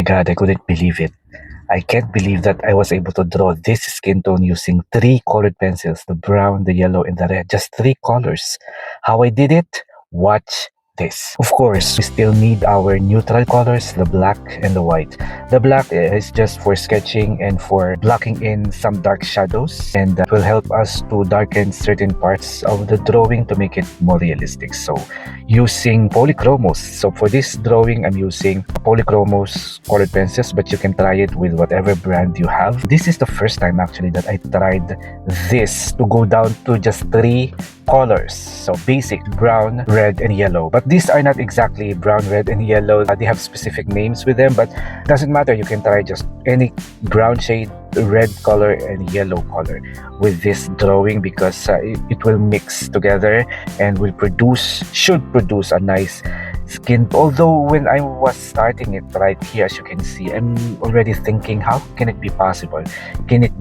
God, I couldn't believe it. I can't believe that I was able to draw this skin tone using three colored pencils, the brown, the yellow, and the red. Just three colors. How I did it? Watch this. Of course, we still need our neutral colors, the black and the white. The black is just for sketching and for blocking in some dark shadows, and will help us to darken certain parts of the drawing to make it more realistic. So using polychromos. So for this drawing, I'm using polychromos colored pencils, but you can try it with whatever brand you have. This is the first time actually that I tried this to go down to just three colors. So basic, brown, red, and yellow. But these are not exactly brown, red, and yellow. They have specific names with them, but doesn't matter. You can try just any brown shade, red color, and yellow color with this drawing because it will mix together and should produce a nice skin. Although when I was starting it right here, as you can see, I'm already thinking, how can it be possible? Can it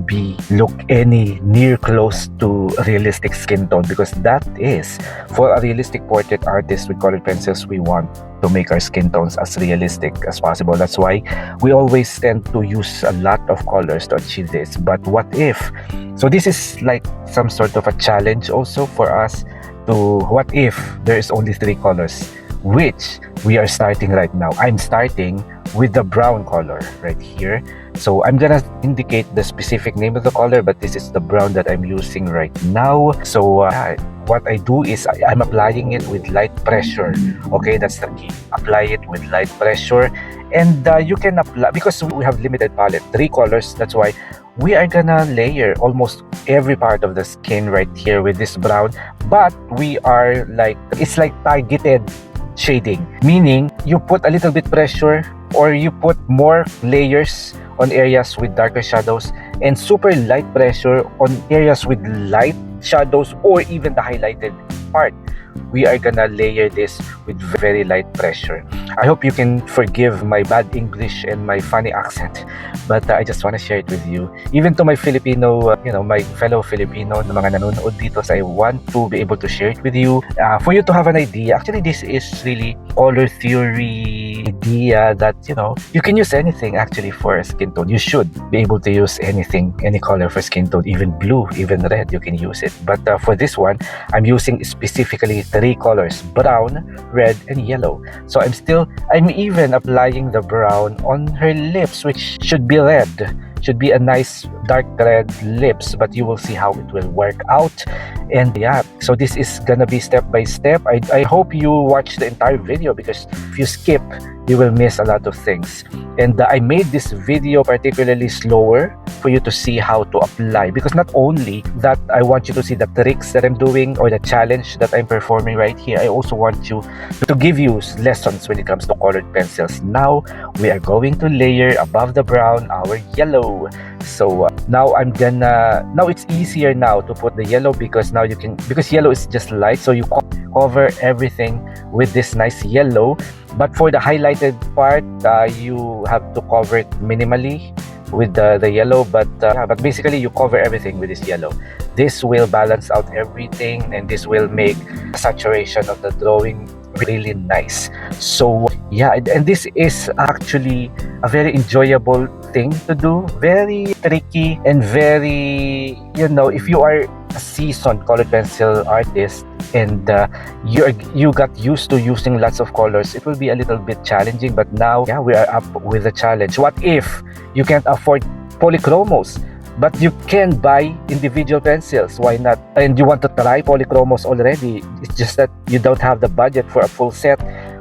look any near close to a realistic skin tone? Because that is, for a realistic portrait artist with colored pencils, we want to make our skin tones as realistic as possible. That's why we always tend to use a lot of colors to achieve this. But what if? So this is like some sort of a challenge also for us to, what if there is only three colors, which we are starting right now. I'm starting with the brown color right here. So I'm gonna indicate the specific name of the color, but this is the brown that I'm using right now. So what I do is I'm applying it with light pressure. Okay, that's the key. Apply it with light pressure, and you can apply, because we have limited palette, three colors. That's why we are gonna layer almost every part of the skin right here with this brown. But we are like, it's like targeted shading, meaning you put a little bit pressure or you put more layers on areas with darker shadows and super light pressure on areas with light shadows or even the highlighted part. We are gonna layer this with very light pressure. I hope you can forgive my bad English and my funny accent, but I just want to share it with you. Even to my Filipino, my fellow Filipino na mga nanonood dito, so I want to be able to share it with you, for you to have an idea. Actually, this is really color theory idea that, you can use anything actually for a skin tone. You should be able to use anything, any color for skin tone, even blue, even red, you can use it. But for this one, I'm using specifically three colors: brown, red, and yellow. So I'm even applying the brown on her lips, which should be red. Should be a nice dark red lips, but you will see how it will work out. And yeah, so this is gonna be step by step. I hope you watch the entire video, because if you skip, you will miss a lot of things. And I made this video particularly slower for you to see how to apply, because not only that I want you to see the tricks that I'm doing or the challenge that I'm performing right here, I also want you to give you lessons when it comes to colored pencils. Now we are going to layer above the brown our yellow. So now it's easier now to put the yellow, because now because yellow is just light, so you cover everything with this nice yellow. But for the highlighted part, you have to cover it minimally with the yellow, but basically you cover everything with this yellow. This will balance out everything, and this will make the saturation of the drawing really nice. So yeah, and this is actually a very enjoyable thing to do, very tricky, and very, if you are a seasoned colored pencil artist and you got used to using lots of colors, it will be a little bit challenging. But now, yeah, we are up with the challenge. What if you can't afford polychromos, but you can buy individual pencils? Why not? And you want to try polychromos already, it's just that you don't have the budget for a full set.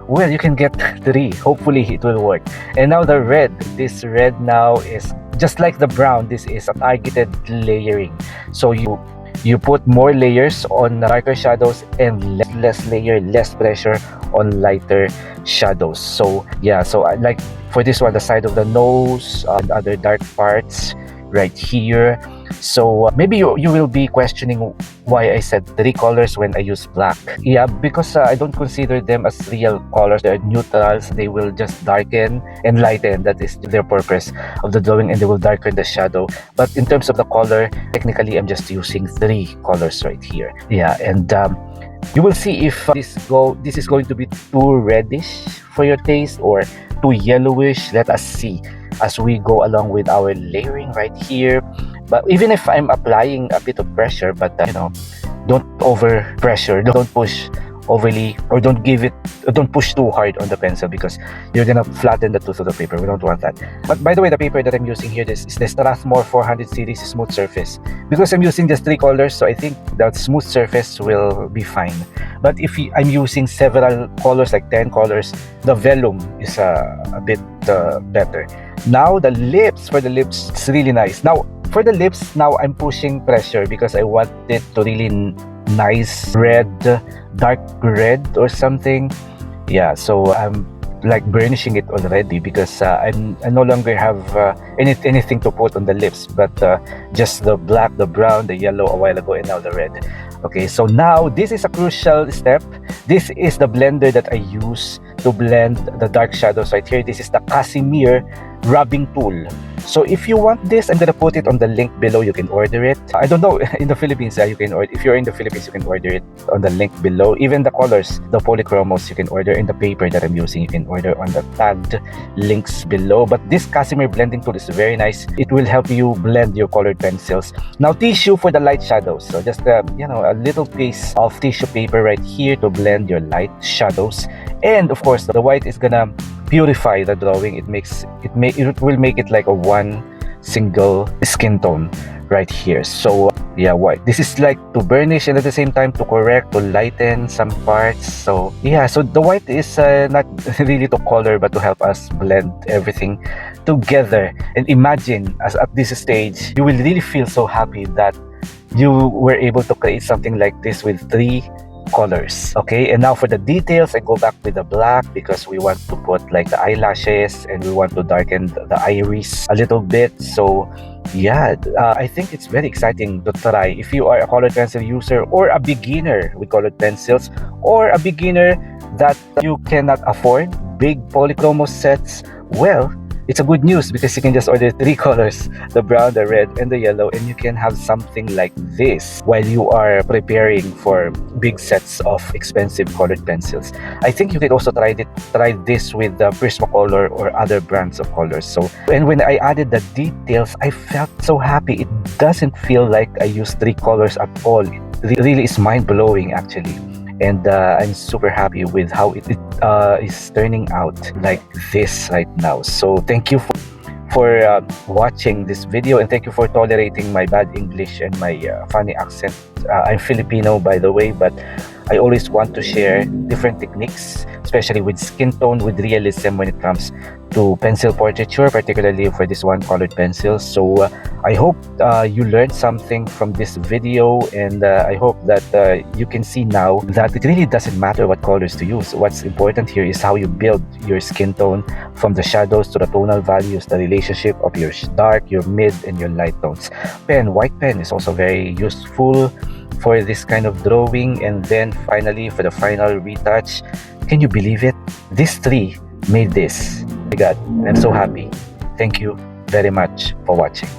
Well, you can get three. Hopefully it will work. And now the red. This red now is just like the brown. This is a targeted layering. So you put more layers on darker shadows and less pressure on lighter shadows. So yeah, so I like for this one, the side of the nose and other dark parts right here. So maybe you will be questioning why I said three colors when I use black. Yeah, because I don't consider them as real colors. They're neutrals. They will just darken and lighten. That is their purpose of the drawing, and they will darken the shadow. But in terms of the color, technically I'm just using three colors right here. Yeah, and you will see if this is going to be too reddish for your taste or too yellowish. Let us see as we go along with our layering right here. But even if I'm applying a bit of pressure, but don't over pressure, don't push overly, or don't push too hard on the pencil, because you're gonna flatten the tooth of the paper. We don't want that. But by the way, the paper that I'm using here, this is the Strathmore 400 series smooth surface. Because I'm using just 3 colors, so I think that smooth surface will be fine. But if I'm using several colors, like 10 colors, the vellum is a bit better. Now the lips, for the lips, it's really nice. Now for the lips, now I'm pushing pressure because I want it to really nice red, dark red or something. Yeah, so I'm like burnishing it already because I no longer have anything to put on the lips, but just the black, the brown, the yellow a while ago, and now the red. Okay, so now this is a crucial step. This is the blender that I use to blend the dark shadows right here. This is the Casimir rubbing tool. So if you want this, I'm gonna put it on the link below. You can order it. I don't know, in the Philippines, you can order. If you're in the Philippines, you can order it on the link below. Even the colors, the polychromos, you can order. In the paper that I'm using, you can order on the tagged links below. But this Casimir blending tool is very nice. It will help you blend your colored pencils. Now, tissue for the light shadows. So just a little piece of tissue paper right here to blend your light shadows. And of course, the white is gonna purify the drawing. It will make it like a one single skin tone right here. So yeah, white. This is like to burnish and at the same time to correct, to lighten some parts. So yeah, so the white is not really to color, but to help us blend everything together. And imagine, as at this stage, you will really feel so happy that you were able to create something like this with 3 colors. Okay, and now for the details, I go back with the black because we want to put like the eyelashes and we want to darken the iris a little bit. So yeah, I think it's very exciting to try if you are a colored pencil user or a beginner with colored pencils, or a beginner that you cannot afford big polychromos sets. Well, it's a good news because you can just order 3 colors, the brown, the red, and the yellow, and you can have something like this while you are preparing for big sets of expensive colored pencils. I think you can also try this with the Prismacolor or other brands of colors. So, and when I added the details, I felt so happy. It doesn't feel like I used 3 colors at all. It really is mind-blowing actually. And I'm super happy with how it is turning out like this right now. So thank you for watching this video, and thank you for tolerating my bad English and my funny accent. I'm Filipino, by the way, but I always want to share different techniques, especially with skin tone, with realism when it comes to pencil portraiture, particularly for this one colored pencil. So I hope you learned something from this video, and I hope that you can see now that it really doesn't matter what colors to use. What's important here is how you build your skin tone, from the shadows to the tonal values, the relationship of your dark, your mid, and your light tones. White pen is also very useful for this kind of drawing. And then finally, for the final retouch, can you believe it? These 3 made this. Oh my God, I'm so happy. Thank you very much for watching.